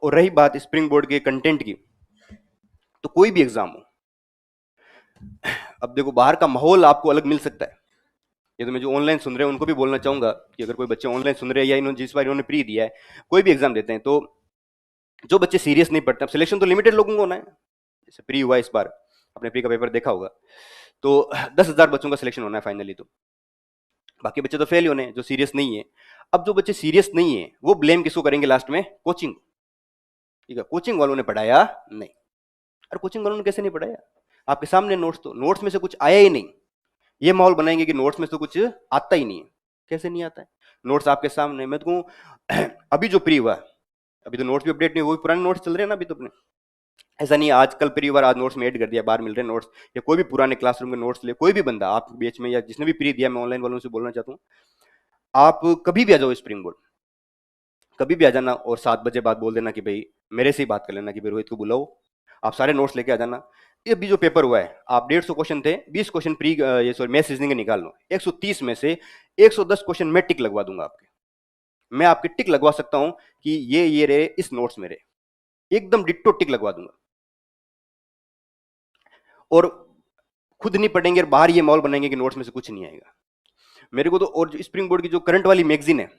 और रही बात स्प्रिंग बोर्ड के कंटेंट की, तो कोई भी एग्जाम हो, अब देखो बाहर का माहौल आपको अलग मिल सकता है। ये तो मैं जो ऑनलाइन सुन रहे हैं उनको भी बोलना चाहूंगा कि अगर कोई बच्चे ऑनलाइन सुन रहे हैं या इन्होंने जिस बार इन्होंने प्री दिया है, कोई भी एग्जाम देते हैं, तो जो बच्चे सीरियस नहीं पढ़ते, अब सिलेक्शन तो लिमिटेड लोगों को होना है। जैसे प्री हुआ इस बार, अपने प्री का पेपर देखा होगा, तो 10,000 बच्चों का सिलेक्शन होना है फाइनली, तो बाकी बच्चे तो फेल ही होने हैं जो सीरियस नहीं है। अब जो बच्चे सीरियस नहीं है वो ब्लेम किसको करेंगे लास्ट में? कोचिंग। ठीक है, कोचिंग वालों ने पढ़ाया नहीं। और कोचिंग वालों ने कैसे नहीं पढ़ाया? आपके सामने नोट्स, तो नोट्स में से कुछ आया ही नहीं। ये माहौल बनाएंगे कि नोट्स में से तो कुछ आता ही नहीं है। कैसे नहीं आता है? नोट्स आपके सामने। मैं तो कहूं अभी जो प्री हुआ, अभी तो नोट्स भी अपडेट नहीं हुए, पुराने नोट्स चल रहे हैं ना अभी तो अपने। ऐसा नहीं आज कल प्री हुआ आज नोट्स में ऐड कर दिया, बाहर मिल रहे हैं नोट्स, या कोई भी पुराने क्लासरूम के नोट्स ले, कोई भी बंदा आप बीच में या जिसने भी प्री दिया, मैं ऑनलाइन वालों से बोलना चाहता हूँ, आप कभी भी आ जाओ स्प्रिंग बोर्ड, कभी भी आ जाना, और 7 बजे बाद बोल देना कि भाई मेरे से ही बात कर लेना कि भाई रोहित को बुलाओ, आप सारे नोट्स लेके आ जाना। ये भी जो पेपर हुआ है, आप 150 क्वेश्चन थे, 20 क्वेश्चन प्री ये सॉरी मैथ्स रीजनिंग के निकाल लो, 130 में से 110 क्वेश्चन मैं टिक लगवा दूंगा आपके। मैं आपके टिक लगवा सकता हूं कि ये रहे इस नोट्स में रहे, एकदम डिट्टो टिक लगवा दूंगा। और खुद नहीं पढ़ेंगे और बाहर ये माहौल बनाएंगे कि नोट्स में से कुछ नहीं आएगा। मेरे को तो, और जो स्प्रिंग बोर्ड की जो करंट वाली मैगजीन है,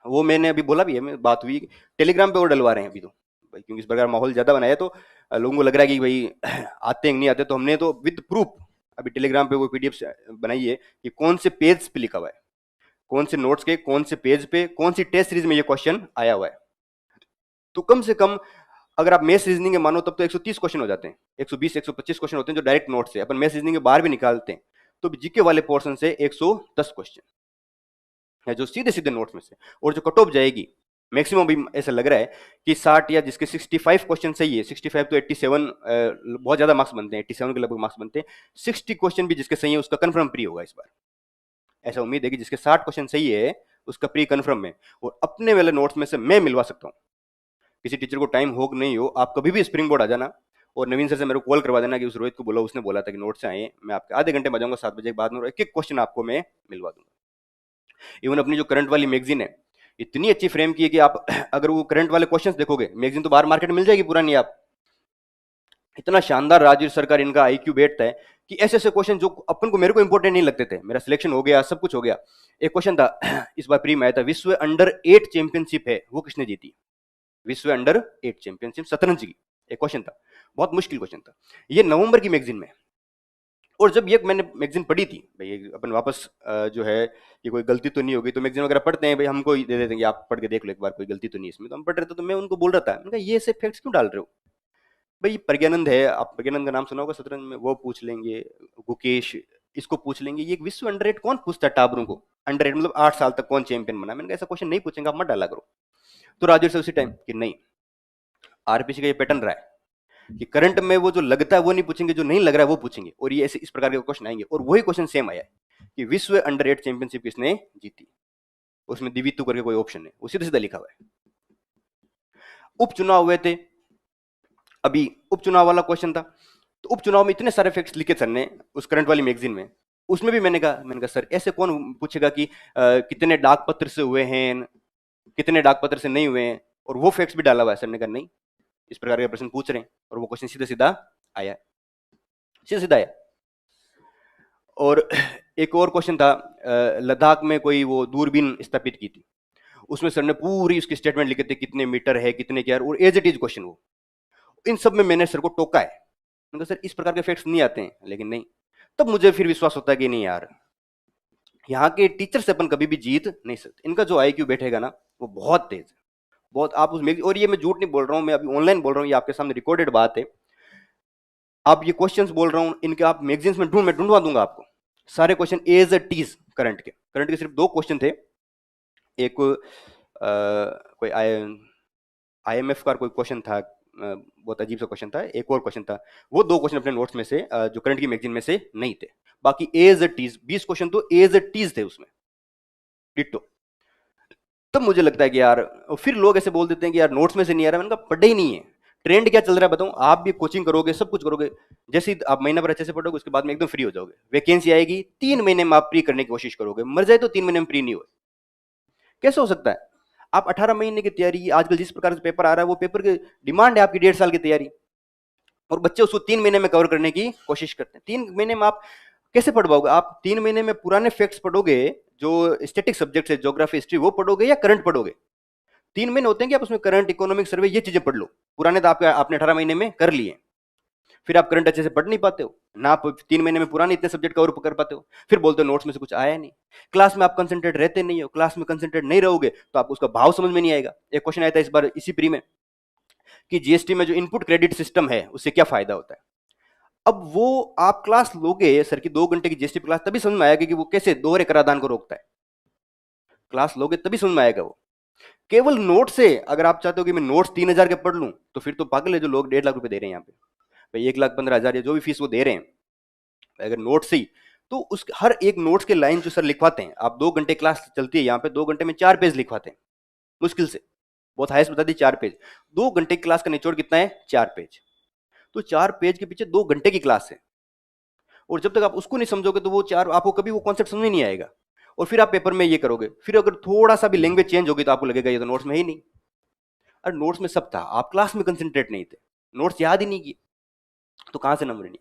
वो मैंने अभी बोला भी है, बात हुई, टेलीग्राम पे और डलवा रहे हैं अभी तो भाई, क्योंकि इस प्रकार माहौल ज्यादा बनाया तो लोगों को लग रहा है कि भाई आते हैं नहीं आते, तो हमने तो विद प्रूफ अभी टेलीग्राम पे वो पीडीएफ बनाई है कि कौन से पेज पे लिखा हुआ है, कौन से नोट्स के कौन से पेज पे कौन सी टेस्ट सीरीज में ये क्वेश्चन आया हुआ है। तो कम से कम अगर आप मैथ्स रीजनिंग के मानो तब तो 130 क्वेश्चन हो जाते हैं, 120 125 क्वेश्चन होते हैं जो डायरेक्ट नोट से, अपन मैथ्स रीजनिंग के बाहर भी निकालते हैं, तो जीके वाले पोर्शन से 110 क्वेश्चन है जो सीधे सीधे नोट्स में से। और जो कट ऑफ जाएगी मैक्सिमम भी ऐसा लग रहा है कि 60 या जिसके 65 क्वेश्चन सही है, 65 तो 87 बहुत ज्यादा मार्क्स बनते हैं, 87 के लगभग मार्क्स बनते हैं, 60 क्वेश्चन भी जिसके सही है उसका कंफर्म प्री होगा इस बार। ऐसा उम्मीद है कि जिसके 60 क्वेश्चन सही है उसका प्री कंफर्म है। और अपने वाले नोट्स में से मैं मिलवा सकता हूँ, किसी टीचर को टाइम हो नहीं हो, आप कभी भी स्प्रिंग बोर्ड आ जाना और नवीन सर से मेरे को कॉल करवा देना कि उस रोहित को बोला, उसने बोला था कि नोट से आए, मैं आपके आधे घंटे में आ जाऊंगा 7 बजे के बाद में, एक एक क्वेश्चन आपको मैं मिलवा दूंगा। इवन अपनी जो करंट वाली मैगजीन है इतनी अच्छी फ्रेम की है कि आप अगर वो करंट वाले क्वेश्चंस देखोगे, मैगजीन तो बाहर मार्केट में मिल जाएगी पुरानी, आप इतना शानदार राजवीर सरकार इनका आईक्यू बैठता है कि ऐसे ऐसे क्वेश्चन जो अपन को, मेरे को इंपॉर्टेंट नहीं लगते थे, मेरा सिलेक्शन हो गया, सब कुछ हो गया। एक क्वेश्चन था इस बार प्री में आया था, विश्व अंडर 8 चैंपियनशिप है वो किसने जीती? विश्व अंडर 8 चैंपियनशिप शतरंज की, एक क्वेश्चन था, बहुत मुश्किल क्वेश्चन था, ये नवंबर की मैगजीन में। और जब ये मैंने मैगजीन पढ़ी थी भाई, अपन वापस जो है ये कोई गलती तो नहीं होगी, तो मैगजीन वगैरह पढ़ते हैं भाई, हमको दे देते हैं कि आप पढ़ के देख लो एक बार, कोई गलती तो नहीं इसमें, तो हम पढ़ रहे थे, तो मैं उनको बोल रहा था, मैंने कहा ये ऐसे फैक्ट्स क्यों डाल रहे हो भाई? प्रज्ञानंद है, आप प्रज्ञानंद का नाम सुना होगा शतरंज में, वो पूछ लेंगे, गुकेश इसको पूछ लेंगे, ये विश्व अंडर 8 कौन पूछता है टाबरों को? अंडर 8 मतलब 8 साल तक कौन चैंपियन बना? मैंने कहा ऐसा क्वेश्चन नहीं पूछेंगे, आप मत डाला करो। तो राजू से उसी टाइम कि नहीं, आरपीसी का ये पैटर्न रहा है कि करंट में वो जो लगता है वो नहीं पूछेंगे, जो नहीं लग रहा है वो पूछेंगे, और ये ऐसे इस प्रकार के क्वेश्चन आएंगे। और वही क्वेश्चन सेम आया है कि विश्व अंडर 8 चैंपियनशिप किसने जीती, उसमें दिवितु करके कोई ऑप्शन है, वो सीधा सीधा लिखा हुआ है। उपचुनाव हुए थे अभी, उपचुनाव वाला क्वेश्चन था, तो उपचुनाव में इतने सारे फैक्ट्स लिखे सर ने उस करंट वाली मैगजीन में, उसमें भी मैंने कहा सर ऐसे कौन पूछेगा कि कितने डाक पत्र से हुए हैं, कितने डाक पत्र से नहीं हुए हैं, और वो फैक्ट्स भी डाला हुआ है। सर ने कहा नहीं, इस प्रकार के प्रश्न पूछ रहे हैं, और वो क्वेश्चन सीधा सीधा आया, सीधा सीधा आया। और एक और क्वेश्चन था, लद्दाख में कोई वो दूरबीन स्थापित की थी, उसमें सर ने पूरी उसकी स्टेटमेंट लिखे थे, कितने मीटर है कितने क्या, और एज इट इज क्वेश्चन वो। इन सब में मैंने सर को टोका है, मैंने कहा सर इस प्रकार के फैक्ट्स नहीं आते हैं, लेकिन नहीं, तब मुझे फिर विश्वास होता है कि नहीं यार, यहाँ के टीचर से अपन कभी भी जीत नहीं सकते, इनका जो आईक्यू बैठेगा ना वो बहुत तेज है, बहुत। आप उसमें, और ये मैं झूठ नहीं बोल रहा हूँ, मैं अभी ऑनलाइन बोल रहा हूँ, ये आपके सामने रिकॉर्डेड बात है, आप ये क्वेश्चंस बोल रहा हूँ इनके, आप मैगजीन्स में मैं ढूंढवा दूंगा आपको सारे question as it is. Current के सिर्फ 2 क्वेश्चन थे, एक कोई आईएमएफ का कोई क्वेश्चन था, बहुत अजीब सा क्वेश्चन था, एक और क्वेश्चन था, वो 2 क्वेश्चन अपने नोट्स में से जो करंट की मैगजीन में से नहीं थे, बाकी एज इट इज 20 क्वेश्चन तो एज इट इज थे उसमें, डिट्टो। तब मुझे लगता है कि यार, फिर लोग ऐसे बोल देते हैं कि यार नोट्स में से नहीं आ रहा, मैंने कहा पढ़े ही नहीं है, ट्रेंड क्या चल रहा है बताऊं, आप भी कोचिंग करोगे सब कुछ करोगे, जैसे ही आप महीना भर अच्छे से पढ़ोगे उसके बाद में एकदम फ्री हो जाओगे, वैकेंसी आएगी 3 महीने में आप प्री करने की कोशिश करोगे, मर जाए तो 3 महीने में प्री नहीं हो, कैसे हो सकता है? आप 18 महीने की तैयारी, आजकल जिस प्रकार से पेपर आ रहा है वो पेपर की डिमांड है आपकी 1.5 साल की तैयारी, और बच्चे उसको 3 महीने में कवर करने की कोशिश करते हैं। 3 महीने में आप कैसे पढ़ पाओगे? आप 3 महीने में पुराने फैक्ट्स पढ़ोगे, जो स्टैटिक सब्जेक्ट है, ज्योग्राफी हिस्ट्री, वो पढ़ोगे या करंट पढ़ोगे? 3 महीने होते हैं कि आप उसमें करंट, इकोनॉमिक, सर्वे, ये चीजें पढ़ लो। पुराने तो आपने 18 महीने में कर लिए, फिर आप करंट अच्छे से पढ़ नहीं पाते हो ना, आप 3 महीने में पुराने इतने सब्जेक्ट कवर कर पाते हो, फिर बोलते हो नोट्स में से कुछ आया नहीं। क्लास में आप कंसंट्रेट रहते नहीं हो, क्लास में कंसंट्रेट नहीं रहोगे तो आपको उसका भाव समझ में नहीं आएगा। एक क्वेश्चन आया था इस बार इसी प्री में कि जीएसटी में जो इनपुट क्रेडिट सिस्टम है उससे क्या फायदा होता है। अब वो आप क्लास लोगे, सर की 2 घंटे की जीएसटी क्लास, तभी समझ में आएगा कि वो कैसे दोहरे कराधान को रोकता है। क्लास लोगे तभी समझ में आएगा वो। केवल नोट से अगर आप चाहते हो कि मैं नोट्स 3,000 के पढ़ लूं, तो फिर तो पागल है जो लोग 1.5 लाख रुपए दे रहे हैं यहाँ पे, भाई 1,15,000 या जो भी फीस वो दे रहे हैं अगर नोट से ही, तो उस हर एक नोट्स के लाइन जो सर लिखवाते हैं, आप 2 घंटे क्लास चलती है यहाँ पे, 2 घंटे में 4 पेज लिखवाते हैं मुश्किल से, बहुत हाईएस्ट बता दी 4 पेज। 2 घंटे की क्लास का निचोड़ कितना है? 4 पेज। तो 4 पेज के पीछे 2 घंटे की क्लास है, और जब तक आप उसको नहीं समझोगे तो वो चार आपको कभी वो कॉन्सेप्ट समझ में नहीं आएगा, और फिर आप पेपर में ये करोगे, फिर अगर थोड़ा सा भी लैंग्वेज चेंज होगी तो आपको लगेगा ये तो नोट्स में ही नहीं। अरे नोट्स में सब था, आप क्लास में कंसंट्रेट नहीं थे, नोट्स याद ही नहीं किए, तो कहां से नंबर नहीं।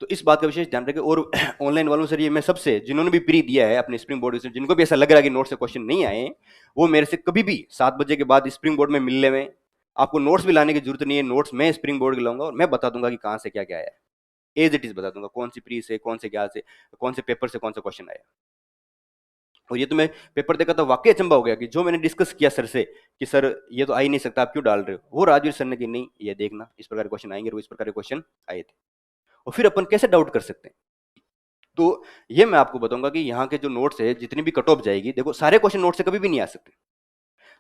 तो इस बात का विशेष ध्यान रखें। और ऑनलाइन वालों से ये मैं सबसे, जिन्होंने भी प्री दिया है अपने स्प्रिंग बोर्ड से, जिनको भी ऐसा लग रहा है कि नोट से क्वेश्चन नहीं आए, वो मेरे से कभी भी 7 बजे के बाद स्प्रिंग बोर्ड में मिलने में, आपको नोट्स भी लाने की जरूरत नहीं है, नोट्स मैं स्प्रिंग बोर्ड के लाऊंगा और मैं बता दूंगा कि कहां से क्या क्या आया है, एज इट इज बता दूंगा, कौन सी प्री से, कौन से क्या से, कौन से पेपर से कौन सा क्वेश्चन आया। और ये तो मैं पेपर देखा था, वाकई अचंबा हो गया कि जो मैंने डिस्कस किया सर से कि सर ये तो आ ही नहीं सकता, आप क्यों डाल रहे हो, वो राजवीर सर ने कि नहीं ये देखना इस प्रकार के क्वेश्चन आएंगे, और इस प्रकार के क्वेश्चन आए थे, और फिर अपन कैसे डाउट कर सकते हैं। तो ये मैं आपको बताऊंगा कि यहाँ के जो नोट्स है, जितनी भी कट ऑफ जाएगी, देखो सारे क्वेश्चन नोट से कभी भी नहीं आ सकते,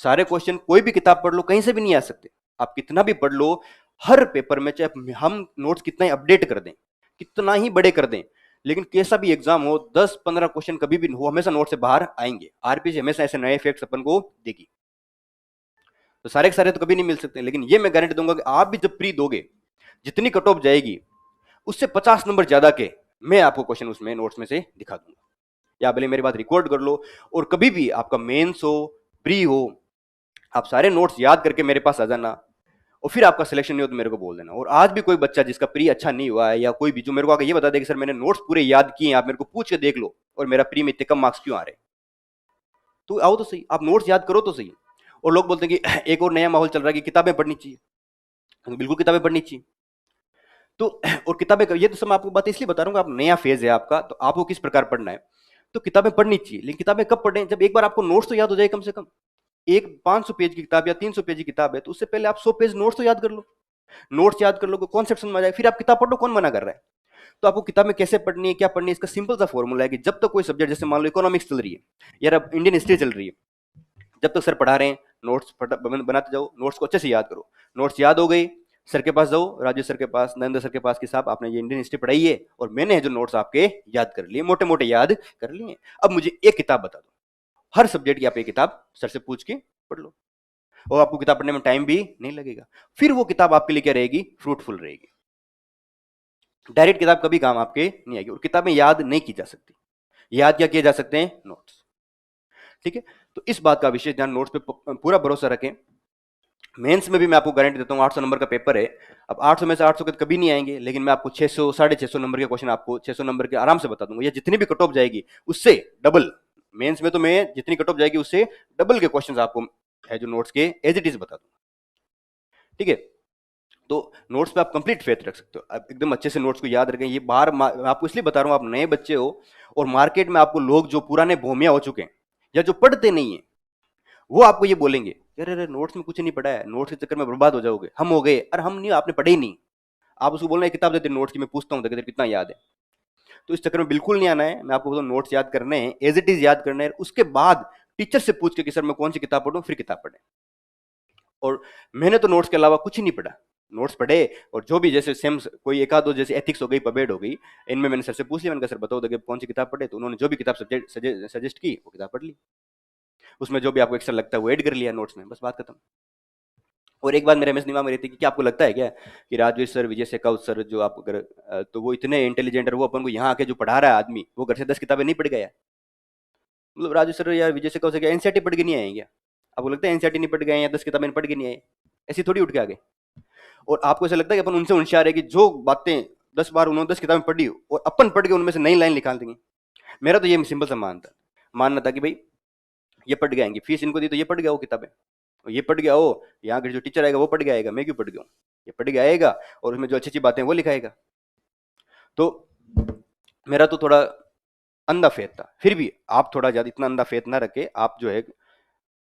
सारे क्वेश्चन कोई भी किताब पढ़ लो कहीं से भी नहीं आ सकते, आप कितना भी पढ़ लो, हर पेपर में चाहे हम नोट्स कितना ही अपडेट कर दें, कितना ही बड़े कर दें, लेकिन कैसा भी एग्जाम हो, 10-15 क्वेश्चन कभी भी हो, हमेशा नोट से बाहर आएंगे, आरपीसी हमेशा ऐसे नए फैक्ट्स अपन को देगी। तो सारे के सारे तो कभी नहीं मिल सकते, लेकिन ये मैं गारंटी दूंगा कि आप भी जब प्री दोगे, जितनी कट ऑफ जाएगी उससे 50 नंबर ज्यादा के मैं आपको क्वेश्चन उसमें नोट्स में से दिखा दूंगा, या भले मेरी बात रिकॉर्ड कर लो, और कभी भी आपका मेंस हो, प्री हो, आप सारे नोट्स याद करके मेरे पास आ जाना, और फिर आपका सिलेक्शन नहीं हो तो मेरे को बोल देना। और आज भी कोई बच्चा जिसका प्री अच्छा नहीं हुआ है, या कोई भी जो मेरे को आके ये बता दे कि सर मैंने नोट्स पूरे याद किए हैं, आप मेरे को पूछ के देख लो, और मेरा प्री में इतने कम मार्क्स क्यों आ रहे हैं, तो आओ तो सही, आप नोट्स याद करो तो सही। और लोग बोलते हैं कि एक और नया माहौल चल रहा है कि किताबें पढ़नी चाहिए, तो बिल्कुल किताबें पढ़नी चाहिए। तो और किताबें, ये तो सब मैं आपको बात इसलिए बता रहा हूँ कि आप नया फेज है आपका, तो आपको किस प्रकार पढ़ना है, तो किताबें पढ़नी चाहिए, लेकिन किताबें कब पढ़ें? जब एक बार आपको नोट्स तो याद हो जाए कम से कम। एक 500 पेज की किताब या 300 पेज की किताब है, तो उससे पहले आप 100 पेज नोट्स तो याद कर लो, नोट्स याद कर लो, कॉन्सेप्ट समझ में आ जाए, फिर आप किताब पढ़ो, कौन मना कर रहा है। तो आपको किताब में कैसे पढ़नी है, क्या पढ़नी है, इसका सिंपल सा फॉर्मूला है कि जब तक कोई सब्जेक्ट, जैसे मान लो इकोनॉमिक्स चल रही है, यार अब इंडियन हिस्ट्री चल रही है, जब तक सर पढ़ा रहे हैं नोट्स बनाते जाओ, नोट्स को अच्छे से याद करो, नोट्स याद हो गई, सर के पास जाओ, राजू सर के पास, नरेंद्र सर के पास कि साहब आपने ये इंडियन हिस्ट्री पढ़ाई है और मैंने जो नोट्स आपके याद कर लिए, मोटे मोटे याद कर लिए, अब मुझे एक किताब बता दो, हर सब्जेक्ट की आप एक किताब सर से पूछ के पढ़ लो, और आपको किताब पढ़ने में टाइम भी नहीं लगेगा, फिर वो किताब आपके लिए क्या रहेगी? फ्रूटफुल रहेगी। डायरेक्ट किताब कभी काम आपके नहीं आएगी, और किताबें याद नहीं की जा सकती, याद क्या किए जा सकते हैं? नोट्स। ठीक है, तो इस बात का विशेष ध्यान, नोट्स पे पूरा भरोसा रखें। मेंस में भी मैं आपको गारंटी देता हूँ, 800 नंबर का पेपर है, अब 800 में से 800 के तो कभी नहीं आएंगे, लेकिन मैं आपको 600 650 नंबर के क्वेश्चन आपको 600 नंबर के आराम से बता दूंगा, या जितनी भी कट ऑफ जाएगी उससे डबल, मेंस में तो मैं जितनी कट ऑफ जाएगी उससे डबल के क्वेश्चन आपको है जो नोट्स के एज इट इज बता दूंगा। ठीक है, तो नोट्स पे आप कंप्लीट फेथ रख सकते हो, आप एकदम अच्छे से नोट्स को याद रखें। ये बाहर मैं आपको इसलिए बता रहा हूँ, आप नए बच्चे हो, और मार्केट में आपको लोग जो पुराने भोमिया हो चुके हैं या जो पढ़ते नहीं है, वो आपको ये बोलेंगे अरे अरे नोट्स में कुछ नहीं पढ़ा है, नोट्स के चक्कर में बर्बाद हो जाओगे, हम हो गए। अरे हम नहीं, आपने पढ़े ही नहीं। आप उसको बोलना है किताब देते नोट्स की, मैं पूछता हूँ तेरे कितना याद है। तो इस चक्कर में बिल्कुल नहीं आना है, मैं आपको बोलता हूँ नोट्स याद करने हैं, एज इट इज याद करना है, उसके बाद टीचर से पूछ के कि सर मैं कौन सी किताब पढ़ूं, फिर किताब पढ़े। और मैंने तो नोट्स के अलावा कुछ ही नहीं पढ़ा, नोट्स पढ़े, और जो भी जैसे सेम कोई एक आध दो, जैसे एथिक्स हो गई, पबेड हो गई, इनमें मैंने सर से पूछ लिया, मैंने कहा सर बताओ देखिए कौन सी किताब पढ़े, तो उन्होंने जो भी किताब सजेस्ट की वो किताब पढ़ ली, उसमें जो भी आपको एक्स्ट्रा लगता है वो ऐड कर लिया नोट्स में, बस बात खत्म। और एक बात मेरे हमेशा दिमाग में रहती है कि क्या आपको लगता है क्या कि राजवीर सर, विजय शेखावत सर जो आप अगर तो वो इतने इंटेलिजेंट है, वो अपन को यहाँ आके जो पढ़ा रहा है आदमी, वो घर से 10 किताबें नहीं पढ़ गया? मतलब राजू सर या विजय शेखावत सर क्या एनसीईआरटी पढ़ के नहीं आए क्या? आपको लगता है एनसीईआरटी नहीं पढ़ गए या 10 किताबें पढ़ के नहीं आए, ऐसी थोड़ी उठ के आ गए। और आपको ऐसा लगता है कि अपन उनसे होशियार है कि जो बातें 10 बार उन्होंने 10 किताबें पढ़ी और अपन पढ़ के उनमें से नई लाइन निकाल देंगे। मेरा तो ये सिंपल सा मानना था कि भाई ये पढ़ के आएंगे, फीस इनको दी तो ये पढ़ गया वो किताबें, ये पढ़ गया हो, यहाँ के जो टीचर आएगा वो पढ़ के आएगा, मैं क्यों पढ़ गया हूँ, ये पढ़ के आएगा और उसमें जो अच्छी अच्छी बातें वो लिखाएगा। तो मेरा तो थोड़ा अंधा फेथ था। फिर भी आप थोड़ा ज्यादा इतना अंधा फेथ ना रखे, आप जो है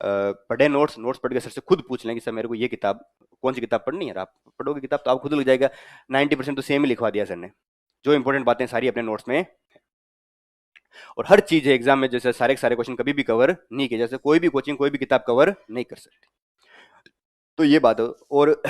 पढ़े नोट्स पढ़ के सर से खुद पूछ लें कि सर मेरे को ये किताब कौन सी किताब पढ़नी है, आप पढ़ोगे किताब तो आप खुद लग जाएगा 90% तो सेम ही लिखवा दिया सर ने, जो इंपॉर्टेंट बातें सारी अपने नोट्स में। और हर चीज है एग्जाम में, जैसे सारे के सारे क्वेश्चन कभी भी कवर नहीं किए, जैसे कोई भी कोचिंग कोई भी किताब कवर नहीं कर सकती। तो ये बात है। और